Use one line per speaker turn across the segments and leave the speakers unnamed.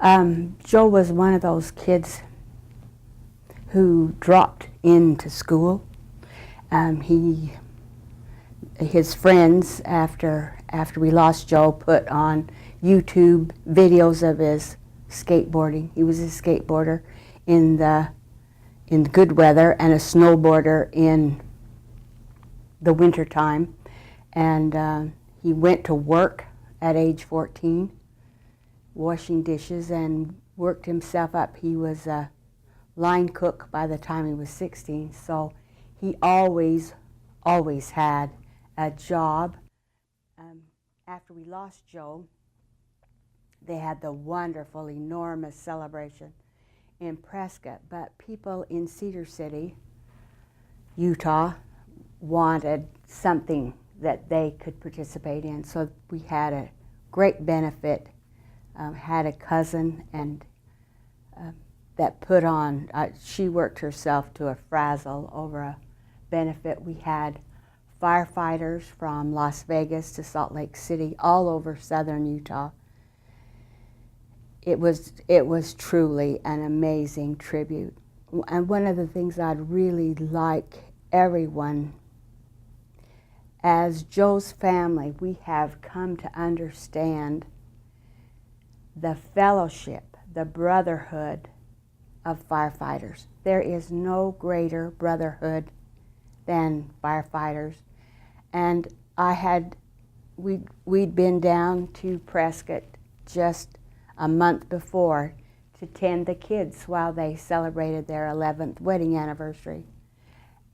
Joe was one of those kids who dropped into school. His friends, after we lost Joe, put on YouTube videos of his skateboarding. He was a skateboarder in the good weather and a snowboarder in the winter time. And he went to work at age 14, washing dishes, and worked himself up. He was a line cook by the time he was 16, so he always had a job. After we lost Joe, they had the wonderful, enormous celebration in Prescott, but people in Cedar City, Utah, wanted something that they could participate in, so we had a great benefit. Had a cousin and that put on, she worked herself to a frazzle over a benefit. We had firefighters from Las Vegas to Salt Lake City, all over southern Utah. It was truly an amazing tribute. And one of the things I'd really like everyone, as Joe's family, we have come to understand the fellowship, the brotherhood of firefighters. There is no greater brotherhood than firefighters. And we'd been down to Prescott just a month before to tend the kids while they celebrated their 11th wedding anniversary.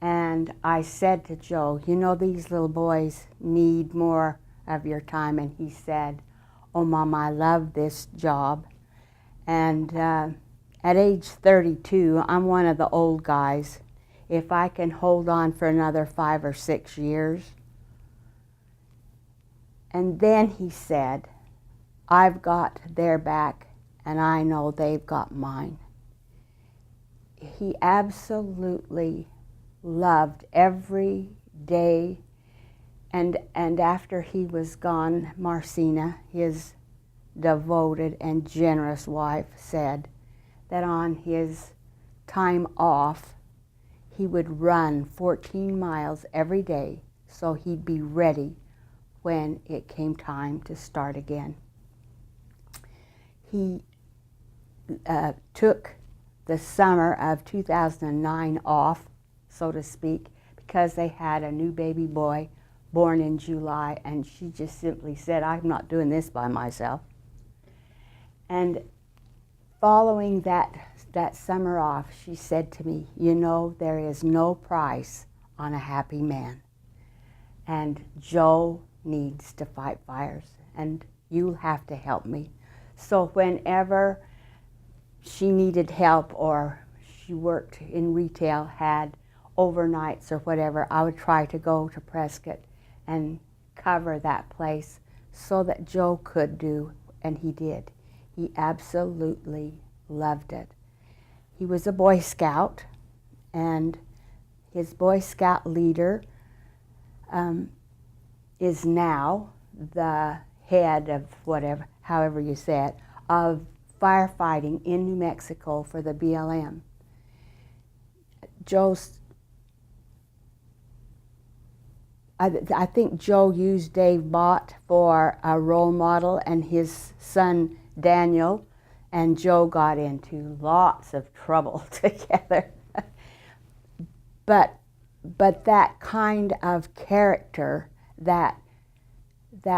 And I said to Joe, you know, these little boys need more of your time. And he said, oh, Mom, I love this job. And at age 32, I'm one of the old guys. If I can hold on for another 5 or 6 years. And then he said, I've got their back, and I know they've got mine. He absolutely loved every day. And after he was gone, Marcina, his devoted and generous wife, said that on his time off, he would run 14 miles every day so he'd be ready when it came time to start again. He took the summer of 2009 off, so to speak, because they had a new baby boy born in July, and she just simply said, I'm not doing this by myself. And following that summer off, she said to me, you know, there is no price on a happy man. And Joe needs to fight fires, and you'll have to help me. So whenever she needed help or she worked in retail, had overnights or whatever, I would try to go to Prescott and cover that place so that Joe could do, and he did. He absolutely loved it. He was a Boy Scout, and his Boy Scout leader is now the head of whatever, however you say it, of firefighting in New Mexico for the BLM. I think Joe used Dave Bott for a role model, and his son Daniel and Joe got into lots of trouble together. But that kind of character, that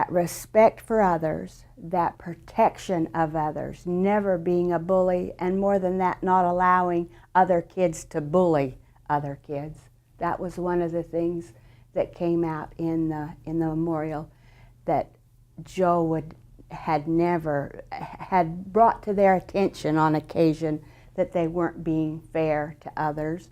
respect for others, that protection of others, never being a bully, and more than that, not allowing other kids to bully other kids. That was one of the things that came out in the memorial that Joe had brought to their attention on occasion, that they weren't being fair to others.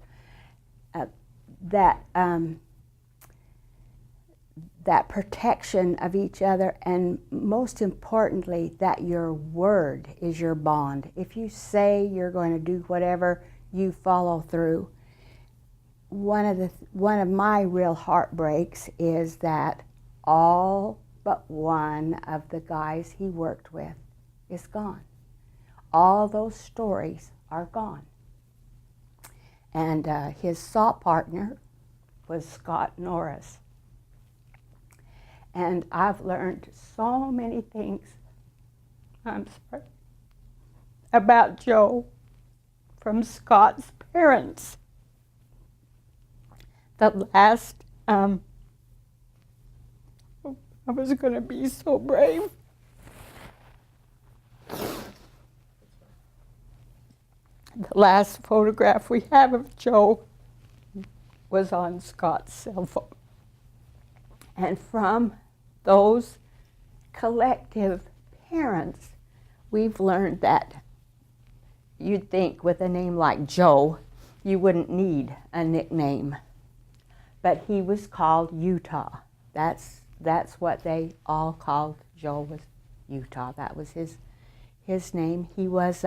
That protection of each other, and most importantly, that your word is your bond. If you say you're going to do whatever, you follow through. One of my real heartbreaks is that all but one of the guys he worked with is gone. all those stories are gone. And his saw partner was Scott Norris. And I've learned so many things, about Joe from Scott's parents. The last, I was going to be so brave. The last photograph we have of Joe was on Scott's cell phone. And from those collective parents, we've learned that you'd think with a name like Joe, you wouldn't need a nickname. But he was called Utah. That's what they all called Joe, was Utah. That was his name. He was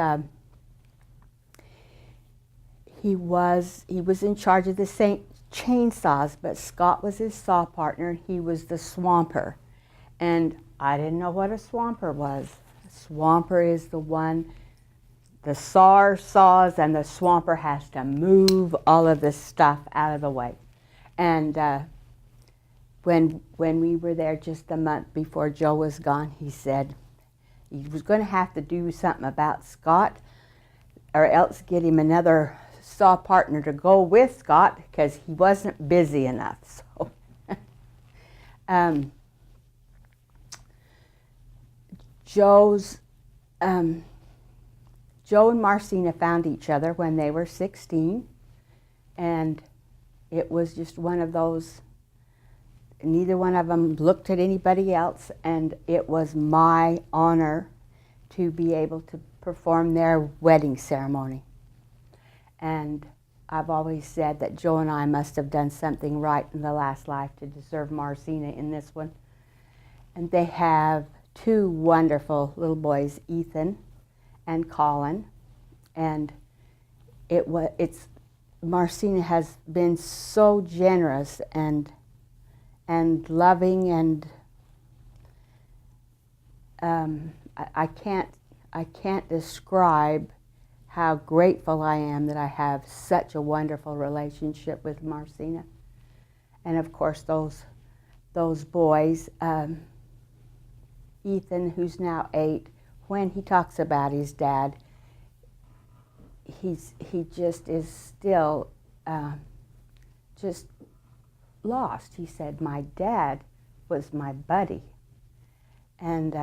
in charge of the chainsaws, but Scott was his saw partner. He was the swamper. And I didn't know what a swamper was. A swamper is the one, the sawyer saws, and the swamper has to move all of this stuff out of the way. And when we were there just a month before Joe was gone, he said he was going to have to do something about Scott, or else get him another saw partner to go with Scott, because he wasn't busy enough. So Joe and Marcina found each other when they were 16, and it was just one of those, neither one of them looked at anybody else, and it was my honor to be able to perform their wedding ceremony. And I've always said that Joe and I must have done something right in the last life to deserve Marcina in this one. And they have two wonderful little boys, Ethan and Colin. And Marcina has been so generous and loving, and I can't describe how grateful I am that I have such a wonderful relationship with Marcina. And of course those boys, Ethan, who's now 8, when he talks about his dad, he just is still just lost. He said, my dad was my buddy. And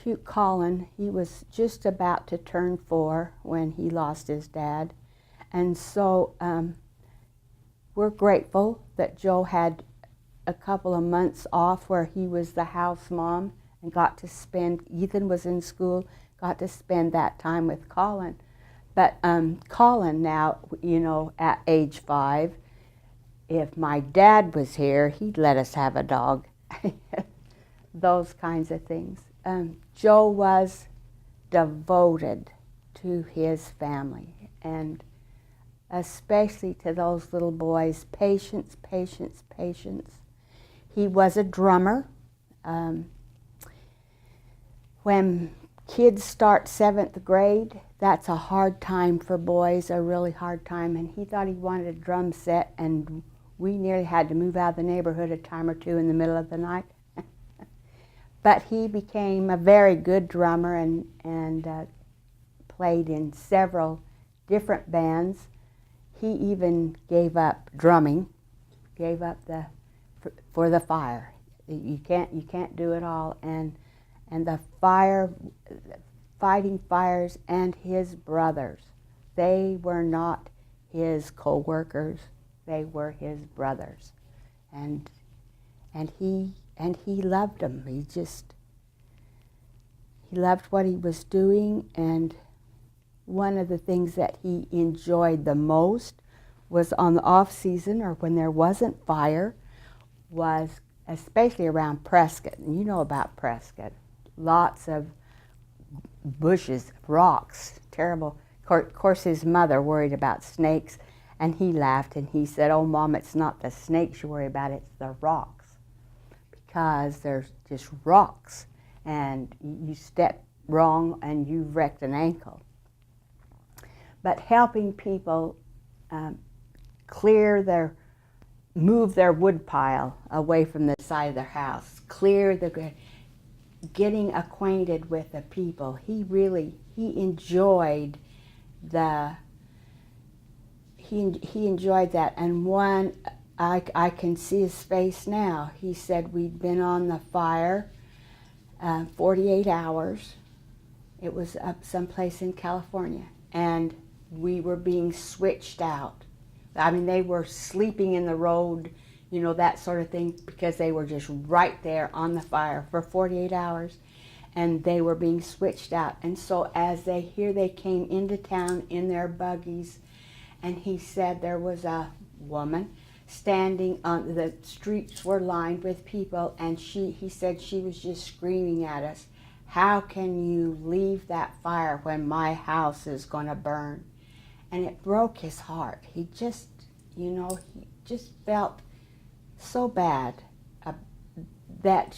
cute Colin, he was just about to turn 4 when he lost his dad. And so we're grateful that Joe had a couple of months off where he was the house mom and got to spend, Ethan was in school, got to spend that time with Colin. But Colin now, you know, at age 5, if my dad was here, he'd let us have a dog. Those kinds of things. Joe was devoted to his family, and especially to those little boys. Patience, patience, patience. He was a drummer. When kids start 7th grade, that's a hard time for boys, a really hard time, and he thought he wanted a drum set, and we nearly had to move out of the neighborhood a time or two in the middle of the night. But he became a very good drummer and played in several different bands. He even gave up drumming, gave up for the fire. You can't do it all. And the fighting fires and his brothers, they were not his co-workers, they were his brothers. And he loved them. He loved what he was doing, and one of the things that he enjoyed the most was on the off season, or when there wasn't fire, was especially around Prescott. And you know about Prescott. Lots of bushes, rocks, terrible. Of course, his mother worried about snakes, and he laughed and he said, "Oh, Mom, it's not the snakes you worry about, it's the rocks. Because there's just rocks, and you step wrong and you've wrecked an ankle. But helping people move their wood pile away from the side of their house, getting acquainted with the people. He enjoyed he enjoyed that. And I can see his face now. He said we'd been on the fire 48 hours. It was up someplace in California, and we were being switched out. I mean, they were sleeping in the road, you know, that sort of thing, because they were just right there on the fire for 48 hours, and they were being switched out. And so they came into town in their buggies, and he said there was a woman standing on the streets were lined with people, and he said she was just screaming at us, "How can you leave that fire when my house is going to burn?" And it broke his heart. He just, you know, he just felt so bad that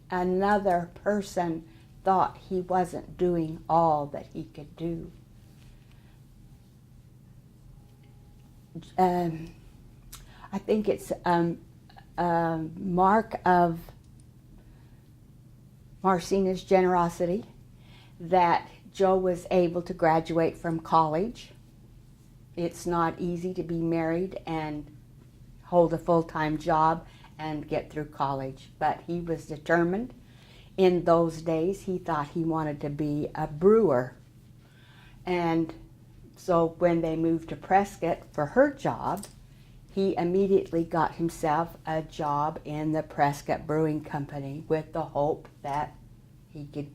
another person thought he wasn't doing all that he could do. I think it's a mark of Marcina's generosity that Joe was able to graduate from college. It's not easy to be married and hold a full-time job and get through college, but he was determined. In those days, he thought he wanted to be a brewer. And so when they moved to Prescott for her job, he immediately got himself a job in the Prescott Brewing Company with the hope that he could,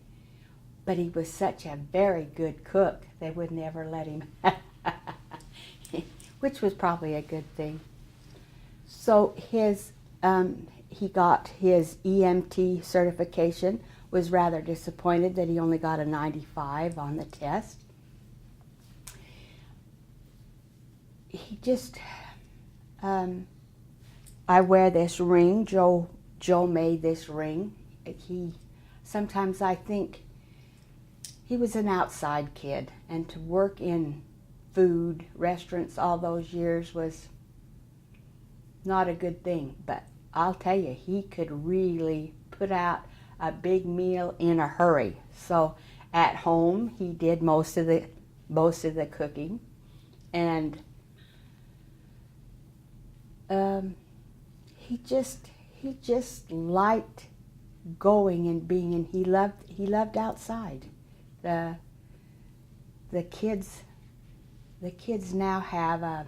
but he was such a very good cook, they would never let him, which was probably a good thing. So he got his EMT certification, was rather disappointed that he only got a 95 on the test. He just, I wear this ring. Joe made this ring. Sometimes I think he was an outside kid, and to work in food, restaurants all those years was not a good thing. But I'll tell you, he could really put out a big meal in a hurry. So at home, he did most of the cooking, and he just liked going and being, and he loved outside. The kids now have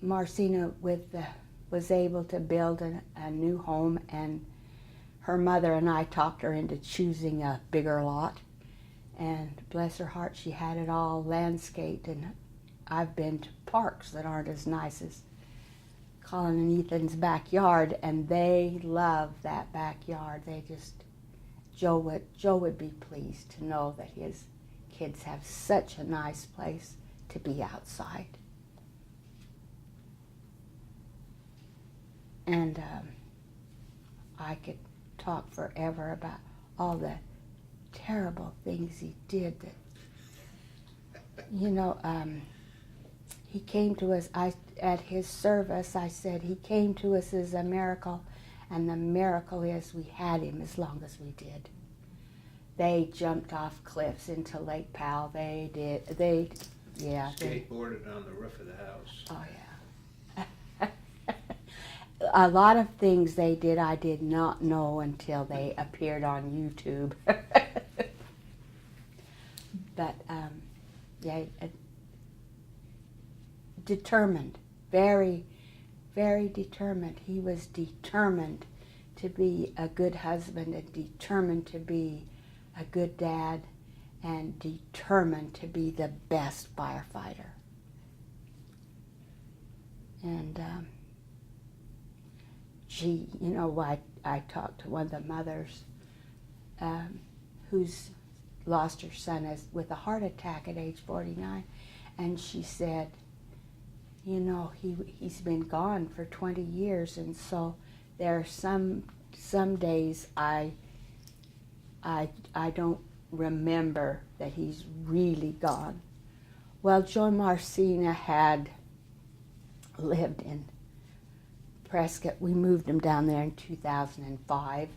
Marcina was able to build a new home, and her mother and I talked her into choosing a bigger lot, and bless her heart, she had it all landscaped. And I've been to parks that aren't as nice as Colin and Ethan's backyard, and they love that backyard. Joe would be pleased to know that his kids have such a nice place to be outside. And I could talk forever about all the terrible things he did. That, you know, he came to us, at his service, I said, he came to us as a miracle, and the miracle is we had him as long as we did. They jumped off cliffs into Lake Powell. They
skateboarded on the roof of the house.
Oh, yeah. A lot of things they did I did not know until they appeared on YouTube. But, yeah, determined, very, very determined. He was determined to be a good husband, and determined to be a good dad, and determined to be the best firefighter. And you know, I talked to one of the mothers who's lost her son with a heart attack at age 49, and she said, you know, he's been gone for 20 years, and so there are some days I I don't remember that he's really gone. Well, Joe Marcina had lived in Prescott. We moved him down there in 2005.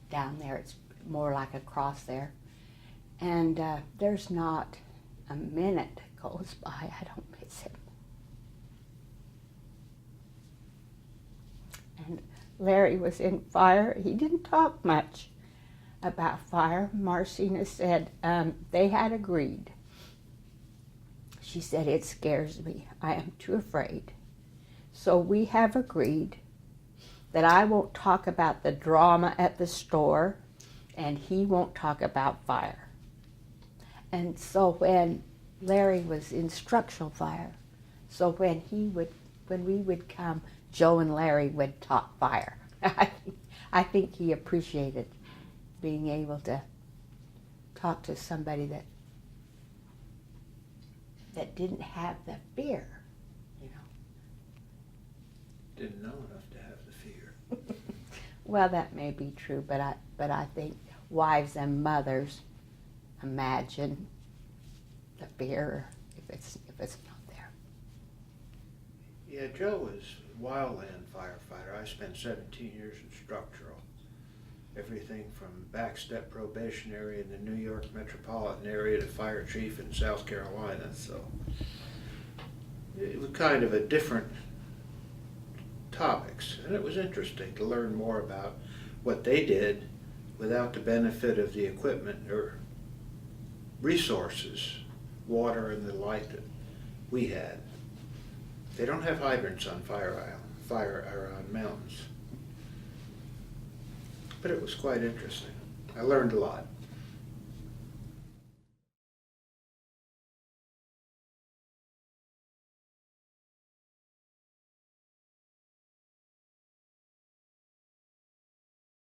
Down there, it's more like across there. And there's not a minute goes by I don't miss him. And Larry was in fire. He didn't talk much about fire. Marcina said they had agreed. She said, "It scares me. I am too afraid. So we have agreed that I won't talk about the drama at the store and he won't talk about fire." And so when Larry was in structural fire, so when we would come, Joe and Larry would talk fire. I think he appreciated being able to talk to somebody that didn't have the fear, you know.
Didn't know enough to have the fear.
Well, that may be true, but I think wives and mothers imagine the fear if it's not there.
Yeah, Joe was wildland firefighter. I spent 17 years in structural. Everything from backstep probationary in the New York metropolitan area to fire chief in South Carolina. So it was kind of a different topics, and it was interesting to learn more about what they did without the benefit of the equipment or resources, water and the light that we had. They don't have hydrants on fire or on mountains. But it was quite interesting. I learned a lot.